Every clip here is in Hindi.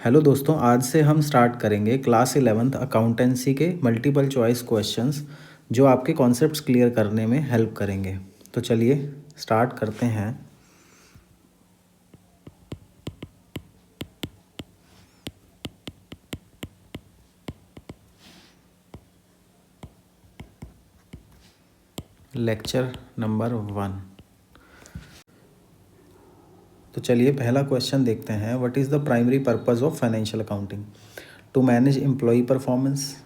हेलो दोस्तों, आज से हम स्टार्ट करेंगे क्लास 11th अकाउंटेंसी के मल्टीपल चॉइस क्वेश्चंस जो आपके कॉन्सेप्ट्स क्लियर करने में हेल्प करेंगे। तो चलिए स्टार्ट करते हैं। Lecture number 1। तो चलिए पहला क्वेश्चन देखते हैं। What is the primary purpose of financial accounting? To manage employee performance,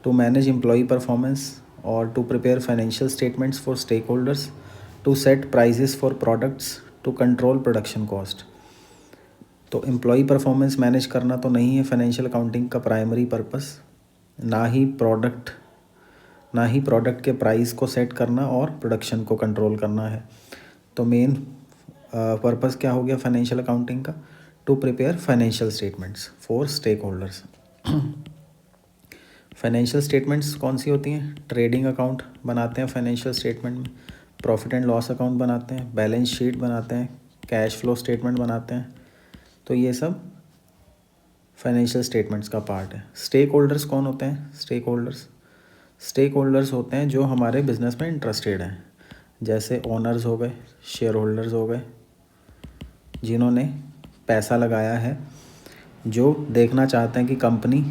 to manage employee performance, or to prepare financial statements for stakeholders, to set prices for products, to control production cost। तो एम्प्लॉई परफॉर्मेंस मैनेज करना तो नहीं है फाइनेंशियल अकाउंटिंग का प्राइमरी पर्पस, ना ही प्रोडक्ट के प्राइस को सेट करना और प्रोडक्शन को कंट्रोल करना है। तो मेन पर्पस क्या हो गया फाइनेंशियल अकाउंटिंग का? To prepare financial statements for stakeholders. Financial statements कौन सी होती हैं? ट्रेडिंग अकाउंट बनाते हैं फाइनेंशियल स्टेटमेंट में, प्रॉफिट एंड लॉस अकाउंट बनाते हैं, बैलेंस शीट बनाते हैं, कैश फ्लो स्टेटमेंट बनाते हैं। तो ये सब फाइनेंशियल स्टेटमेंट्स का पार्ट है। स्टेक होल्डर्स कौन होते हैं? स्टेक होल्डर्स होते हैं जो हमारे बिजनेस में इंटरेस्टेड हैं, जैसे ओनर्स हो गए, शेयर होल्डर्स हो गए, जिन्होंने पैसा लगाया है, जो देखना चाहते हैं कि कंपनी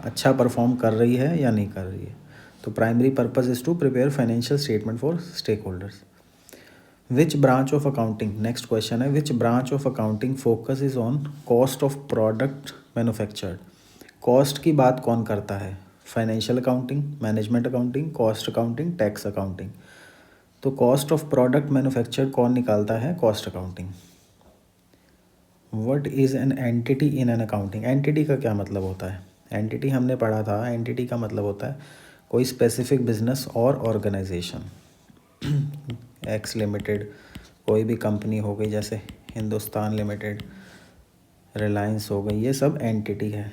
अच्छा परफॉर्म कर रही है या नहीं कर रही है। तो primary purpose is to prepare financial statement for stakeholders. Which branch of accounting, next question है, which branch of accounting focus is on cost of product manufactured? Cost की बात कौन करता है? Financial accounting, management accounting, cost accounting, tax accounting. तो कॉस्ट ऑफ प्रोडक्ट मैन्युफैक्चर्ड कौन निकालता है? Cost accounting. What is an entity in an accounting? Entity का क्या मतलब होता है? एंटिटी हमने पढ़ा था, एंटिटी का मतलब होता है कोई स्पेसिफिक बिजनेस और ऑर्गेनाइजेशन। एक्स लिमिटेड कोई भी कंपनी हो गई, जैसे हिंदुस्तान लिमिटेड, रिलायंस हो गई, ये सब एंटिटी है।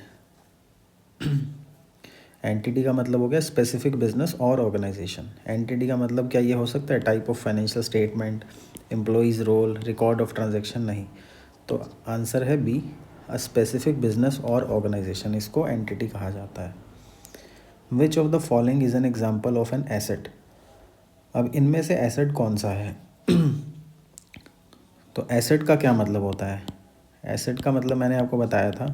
एंटिटी का मतलब हो गया स्पेसिफिक बिजनेस और ऑर्गेनाइजेशन। एंटिटी का मतलब क्या ये हो सकता है type of financial statement, employees role, record of transaction? नहीं। तो आंसर है बी, अ स्पेसिफिक बिजनेस और ऑर्गेनाइजेशन, इसको एंटिटी कहा जाता है। Which of the following is an example of an asset? अब इनमें से एसेट कौन सा है? तो एसेट का क्या मतलब होता है? एसेट का मतलब मैंने आपको बताया था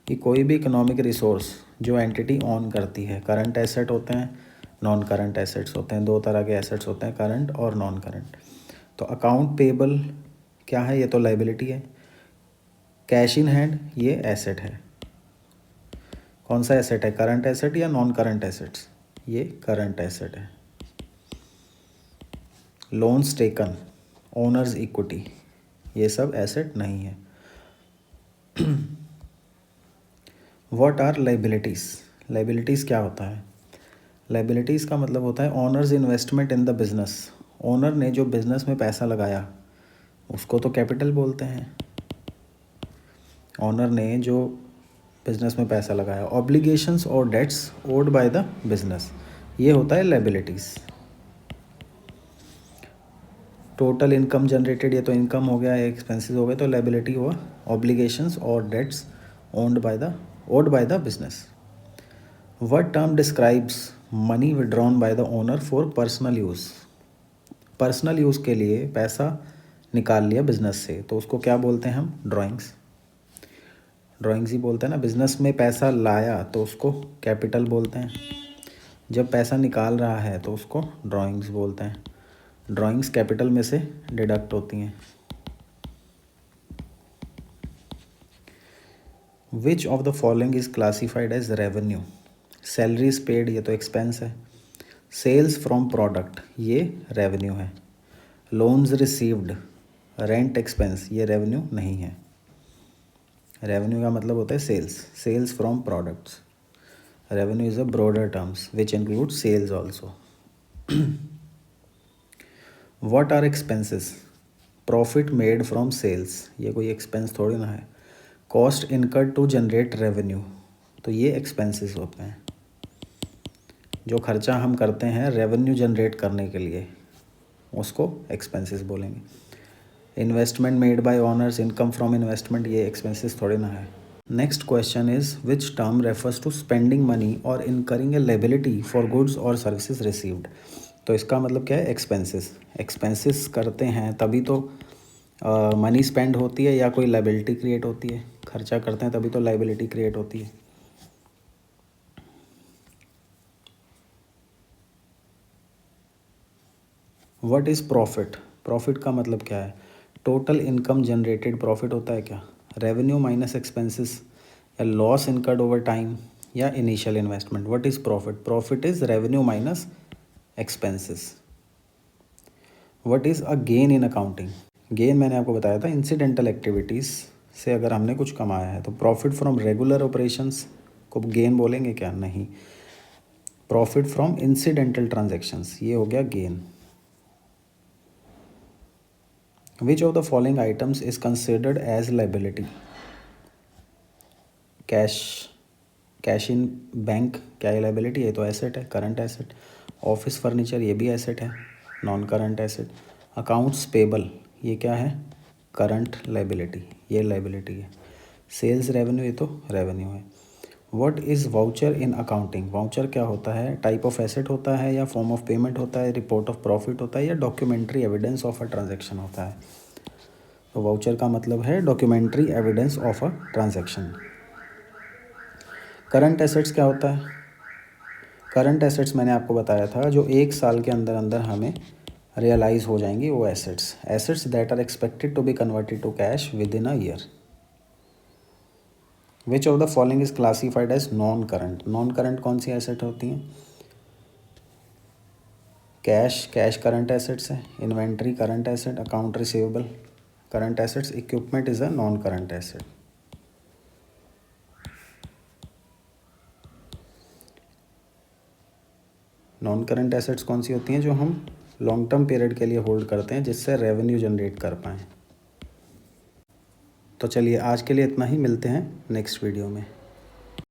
कि कोई भी इकोनॉमिक रिसोर्स जो एंटिटी ऑन करती है। करंट एसेट होते हैं, नॉन करंट एसेट्स होते हैं, दो तरह के एसेट्स होते हैं, करंट और नॉन करंट। तो अकाउंट पेबल क्या है? ये तो लाइबिलिटी है। कैश इन हैंड ये एसेट है। कौन सा एसेट है? करंट एसेट या नॉन करंट एसेट्स? ये करंट एसेट है। लोन्स टेकन, ओनर्स इक्विटी, ये सब एसेट नहीं है। What are liabilities? लाइबिलिटीज़ क्या होता है? लाइबिलिटीज़ का मतलब होता है owners investment in the business. Owner ने जो बिजनेस में पैसा लगाया उसको तो कैपिटल बोलते हैं। ओनर ने जो बिजनेस में पैसा लगाया। ऑब्लिगेशंस और debts owed by the business, ये होता है लाइबिलिटीज़। टोटल इनकम जनरेटेड, ये तो इनकम हो गया, एक्सपेंसेस हो गए, तो लाइबिलिटी हुआ ऑब्लिगेशंस और debts owed by the business. What term describes money withdrawn by the owner for personal use? Personal use के लिए पैसा निकाल लिया बिजनेस से, तो उसको क्या बोलते हैं हम? ड्राइंग्स ही बोलते हैं ना। बिजनेस में पैसा लाया तो उसको कैपिटल बोलते हैं, जब पैसा निकाल रहा है तो उसको ड्राइंग्स बोलते हैं। ड्राइंग्स कैपिटल में से डिडक्ट होती हैं। Which of the following is classified as revenue? Salaries paid, ये तो एक्सपेंस है। सेल्स फ्रॉम प्रोडक्ट, ये रेवेन्यू है। लोन्स रिसीव्ड, रेंट एक्सपेंस, ये रेवेन्यू नहीं है। रेवेन्यू का मतलब होता है sales from products. Revenue is a broader terms which include sales also. What are expenses? Profit made from sales, ये कोई एक्सपेंस थोड़ी ना है। Cost incurred to generate revenue, तो ये एक्सपेंसेस होते हैं। जो खर्चा हम करते हैं रेवेन्यू जनरेट करने के लिए, उसको एक्सपेंसेस बोलेंगे। Investment made by owners, income from investment, ये एक्सपेंसेस थोड़े ना है। Next question is which term refers to spending money और incurring a liability for goods और सर्विसेज रिसीव्ड। तो इसका मतलब क्या है, एक्सपेंसेस। एक्सपेंसेस करते हैं तभी तो मनी स्पेंड होती है या कोई लायबिलिटी क्रिएट होती है। खर्चा करते हैं तभी तो लायबिलिटी क्रिएट होती है। What is profit. प्रॉफिट का मतलब क्या है, टोटल इनकम जनरेटेड प्रॉफिट होता है क्या, रेवेन्यू माइनस एक्सपेंसेस, या लॉस इनकर्ड ओवर टाइम, या initial investment. What is profit. Profit is revenue minus expenses. What is a gain in accounting. Gain मैंने आपको बताया था इंसिडेंटल एक्टिविटीज़ से अगर हमने कुछ कमाया है तो प्रॉफिट फ्रॉम रेगुलर ऑपरेशंस को गेन बोलेंगे क्या, नहीं। प्रॉफिट फ्रॉम इंसिडेंटल ट्रांजैक्शंस, ये हो गया gain. Which of the following items is considered as liability. Cash in bank क्या है, लायबिलिटी है, तो एसेट है, करंट एसेट। ऑफिस फर्नीचर ये भी एसेट है, non current asset. Accounts payable ये क्या है, करंट लायबिलिटी, ये लायबिलिटी है। सेल्स रेवेन्यू ये तो रेवेन्यू है। What is voucher in accounting. Voucher क्या होता है, टाइप ऑफ एसेट होता है या फॉर्म ऑफ पेमेंट होता है, रिपोर्ट ऑफ प्रॉफिट होता है, या documentary evidence of a transaction होता है। तो वाउचर का मतलब है documentary evidence of a transaction. Current assets क्या होता है। करंट एसेट्स मैंने आपको बताया था जो एक साल के अंदर अंदर हमें रियलाइज हो जाएंगी, वो assets that are expected to be converted to cash within a year. Which of the following is classified as non current. Non current कौन सी एसेट होती हैं, कैश करंट एसेट्स है, inventory current asset, account receivable current assets, equipment is a non current asset. Non current assets कौन सी होती हैं, जो हम लॉन्ग टर्म पीरियड के लिए होल्ड करते हैं जिससे रेवेन्यू जनरेट कर पाएँ। तो चलिए आज के लिए इतना ही, मिलते हैं नेक्स्ट वीडियो में।